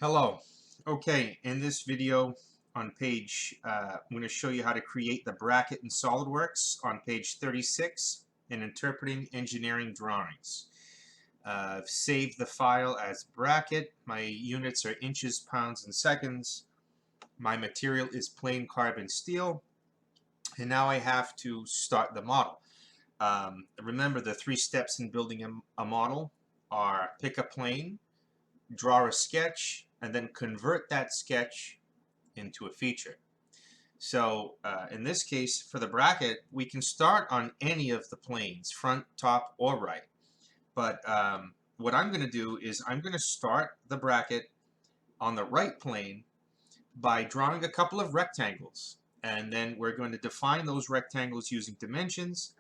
Hello. Okay, in this video on I'm going to show you how to create the bracket in SolidWorks on page 36 in Interpreting Engineering Drawings. I've saved the file as bracket. My units are inches, pounds, and seconds. My material is plain carbon steel. And now I have to start the model. Remember, the 3 steps in building a model are pick a plane, draw a sketch, and then convert that sketch into a feature. So in this case, for the bracket, we can start on any of the planes, front, top, or right. But what I'm going to do is I'm going to start the bracket on the right plane by drawing a couple of rectangles. And then we're going to define those rectangles using dimensions.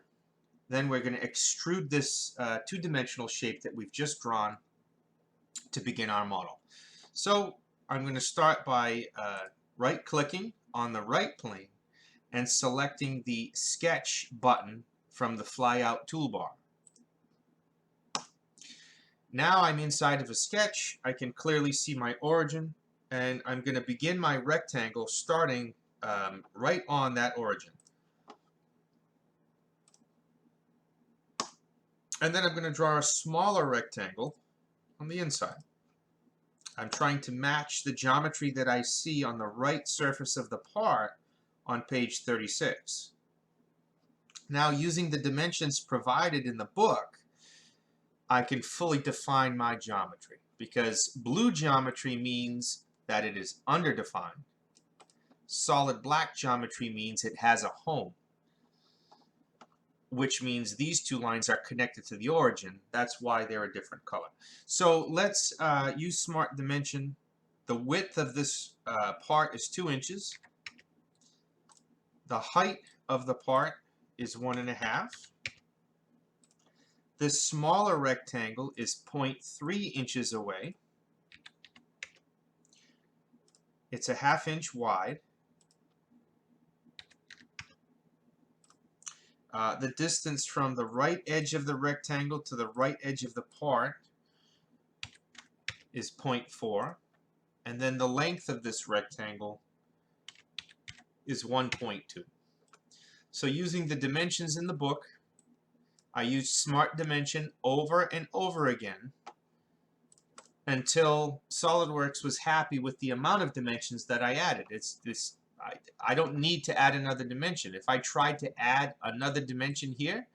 Then we're going to extrude this two-dimensional shape that we've just drawn to begin our model. So I'm going to start by right-clicking on the right plane and selecting the Sketch button from the flyout toolbar. Now I'm inside of a sketch. I can clearly see my origin, and I'm going to begin my rectangle starting right on that origin. And then I'm going to draw a smaller rectangle on the inside. I'm trying to match the geometry that I see on the right surface of the part on page 36. Now, using the dimensions provided in the book, I can fully define my geometry, because blue geometry means that it is underdefined. Solid black geometry means it has a home, which means these two lines are connected to the origin. That's why they're a different color. So let's use Smart Dimension. The width of this part is 2 inches. The height of the part is 1.5. This smaller rectangle is 0.3 inches away. It's a 1/2 inch wide. The distance from the right edge of the rectangle to the right edge of the part is 0.4. And then the length of this rectangle is 1.2. So using the dimensions in the book, I used Smart Dimension over and over again until SolidWorks was happy with the amount of dimensions that I added. I don't need to add another dimension. If I tried to add another dimension here,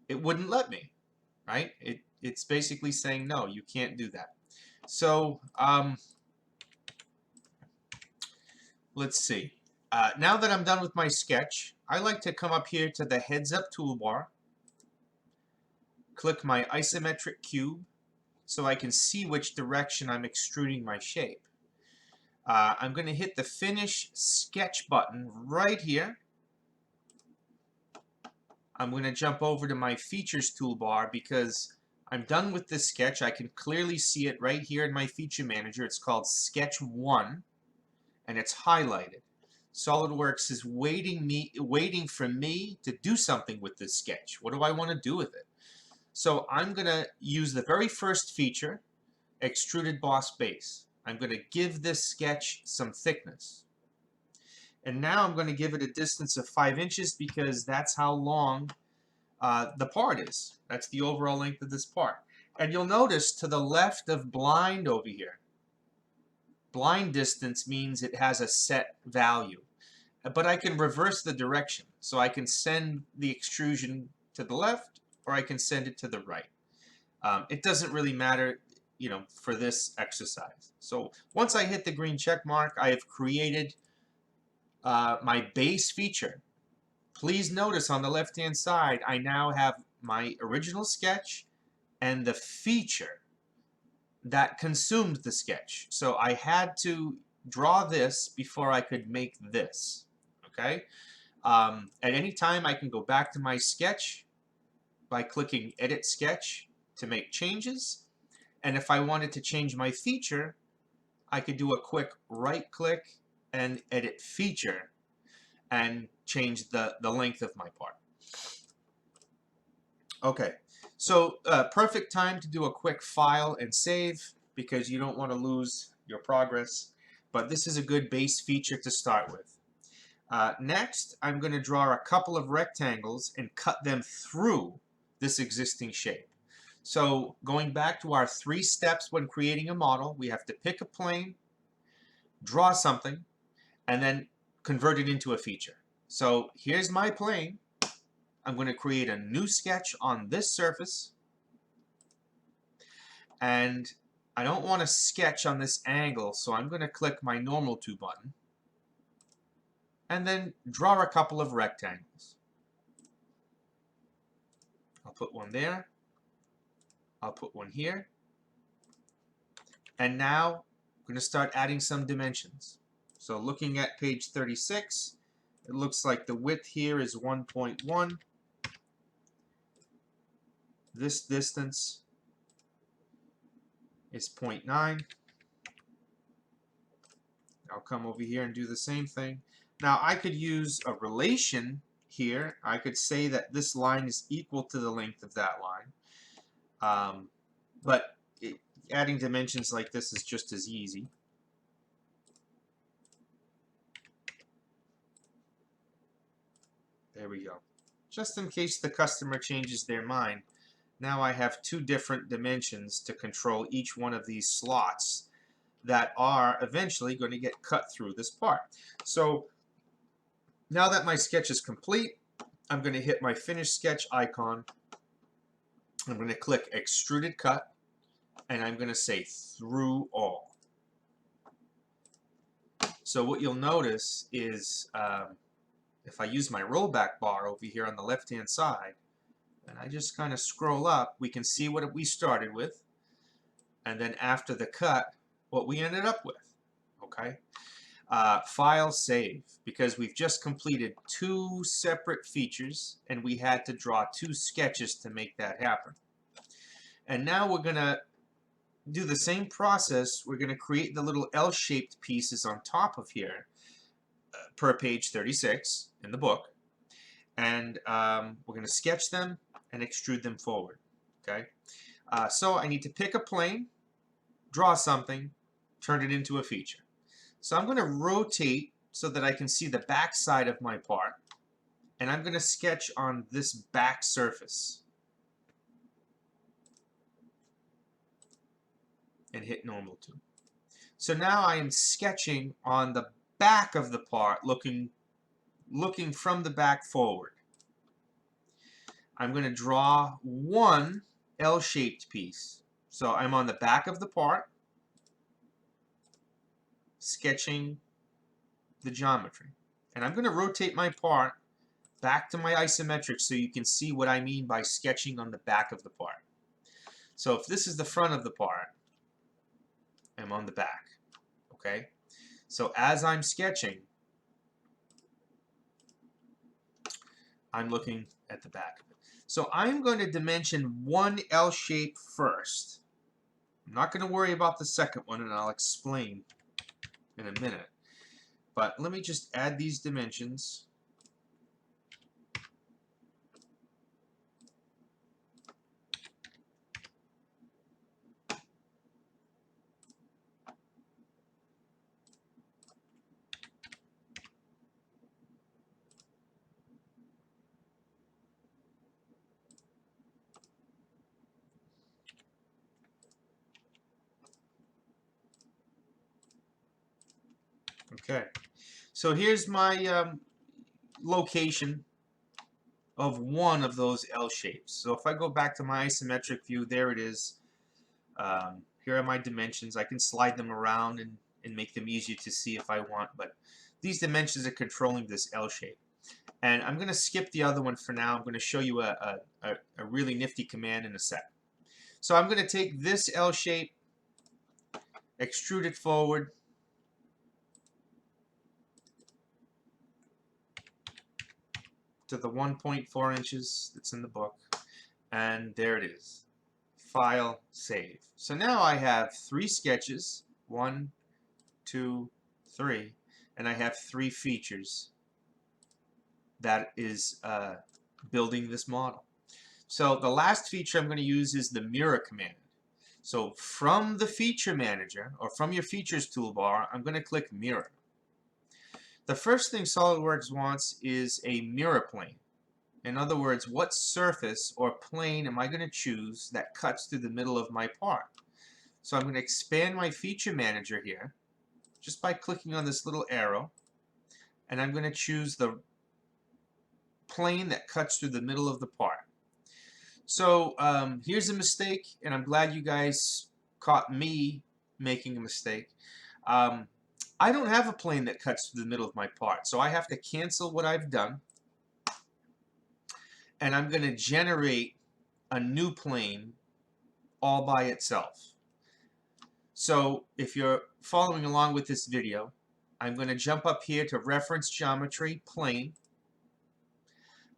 it wouldn't let me, right? It's basically saying, no, you can't do that. So let's see. Now that I'm done with my sketch, I like to come up here to the Heads Up toolbar, click my isometric cube so I can see which direction I'm extruding my shape. I'm going to hit the Finish Sketch button right here. I'm going to jump over to my Features toolbar because I'm done with this sketch. I can clearly see it right here in my Feature Manager. It's called Sketch 1, and it's highlighted. SolidWorks is waiting for me to do something with this sketch. What do I want to do with it? So I'm going to use the very first feature, Extruded Boss Base. I'm going to give this sketch some thickness. And now I'm going to give it a distance of 5 inches because that's how long the part is. That's the overall length of this part. And you'll notice to the left of blind over here, blind distance means it has a set value. But I can reverse the direction. So I can send the extrusion to the left or I can send it to the right. It doesn't really matter, for this exercise. So once I hit the green check mark, I have created my base feature. Please notice on the left-hand side, I now have my original sketch and the feature that consumed the sketch. So I had to draw this before I could make this. Okay? At any time, I can go back to my sketch by clicking Edit Sketch to make changes. And if I wanted to change my feature, I could do a quick right-click and Edit Feature and change the length of my part. Okay, so perfect time to do a quick file and save because you don't want to lose your progress. But this is a good base feature to start with. Next, I'm going to draw a couple of rectangles and cut them through this existing shape. So going back to our 3 steps when creating a model, we have to pick a plane, draw something, and then convert it into a feature. So here's my plane. I'm going to create a new sketch on this surface, and I don't want to sketch on this angle, so I'm going to click my normal to button and then draw a couple of rectangles. I'll put one there, I'll put one here, and now I'm going to start adding some dimensions. So looking at page 36, it looks like the width here is 1.1. This distance is 0.9. I'll come over here and do the same thing. Now I could use a relation here. I could say that this line is equal to the length of that line. But adding dimensions like this is just as easy. There we go. Just in case the customer changes their mind, now I have 2 different dimensions to control each one of these slots that are eventually going to get cut through this part. So now that my sketch is complete, I'm going to hit my Finish Sketch icon. I'm going to click Extruded Cut, and I'm going to say Through All. So what you'll notice is if I use my rollback bar over here on the left-hand side, and I just kind of scroll up, we can see what we started with, and then after the cut, what we ended up with. Okay? File, save, because we've just completed 2 separate features and we had to draw 2 sketches to make that happen. And now we're going to do the same process. We're going to create the little L-shaped pieces on top of here per page 36 in the book, and we're going to sketch them and extrude them forward. Okay, so I need to pick a plane, draw something, turn it into a feature. So I'm going to rotate so that I can see the back side of my part, and I'm going to sketch on this back surface and hit normal to. So now I am sketching on the back of the part, looking from the back forward. I'm going to draw one L-shaped piece. So I'm on the back of the part, sketching the geometry. And I'm going to rotate my part back to my isometric so you can see what I mean by sketching on the back of the part. So if this is the front of the part, I'm on the back. Okay? So as I'm sketching, I'm looking at the back of it. So I'm going to dimension one L shape first. I'm not going to worry about the second one, and I'll explain in a minute. But let me just add these dimensions. Okay, so here's my location of one of those L shapes. So if I go back to my isometric view, there it is. Here are my dimensions. I can slide them around and make them easier to see if I want, but these dimensions are controlling this L shape. And I'm going to skip the other one for now. I'm going to show you a really nifty command in a sec. So I'm going to take this L shape, extrude it forward, to the 1.4 inches that's in the book, and there it is. File, save. So now I have 3 sketches, 1, 2, 3, and I have 3 features that is building this model. So the last feature I'm going to use is the mirror command. So from the feature manager, or from your features toolbar, I'm going to click mirror. The first thing SolidWorks wants is a mirror plane. In other words, what surface or plane am I going to choose that cuts through the middle of my part? So I'm going to expand my feature manager here just by clicking on this little arrow, and I'm going to choose the plane that cuts through the middle of the part. So here's a mistake, and I'm glad you guys caught me making a mistake. I don't have a plane that cuts through the middle of my part, so I have to cancel what I've done, and I'm going to generate a new plane all by itself. So if you're following along with this video, I'm going to jump up here to Reference Geometry, Plane.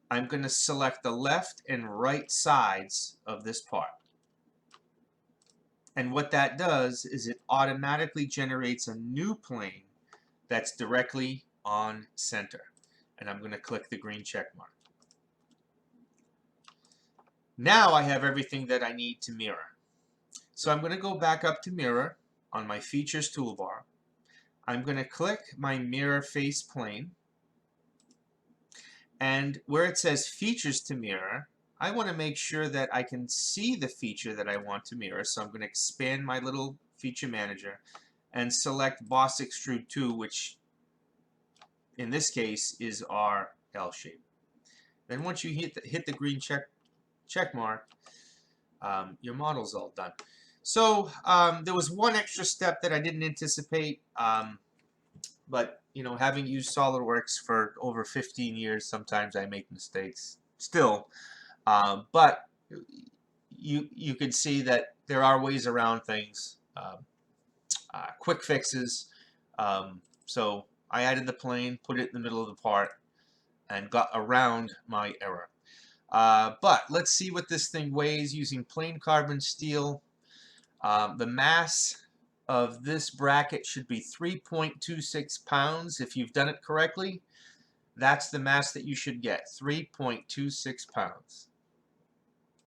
I'm going to select the left and right sides of this part. And what that does is it automatically generates a new plane that's directly on center. And I'm going to click the green check mark. Now I have everything that I need to mirror. So I'm going to go back up to mirror on my features toolbar. I'm going to click my mirror face plane. And where it says features to mirror, I want to make sure that I can see the feature that I want to mirror. So I'm going to expand my little feature manager and select Boss Extrude 2, which in this case is our L shape. Then once you hit the green check mark, your model's all done. So there was one extra step that I didn't anticipate, but you know, having used SolidWorks for over 15 years, sometimes I make mistakes still. But you can see that there are ways around things, quick fixes. So I added the plane, put it in the middle of the part, and got around my error. But let's see what this thing weighs using plain carbon steel. The mass of this bracket should be 3.26 pounds. If you've done it correctly, that's the mass that you should get, 3.26 pounds.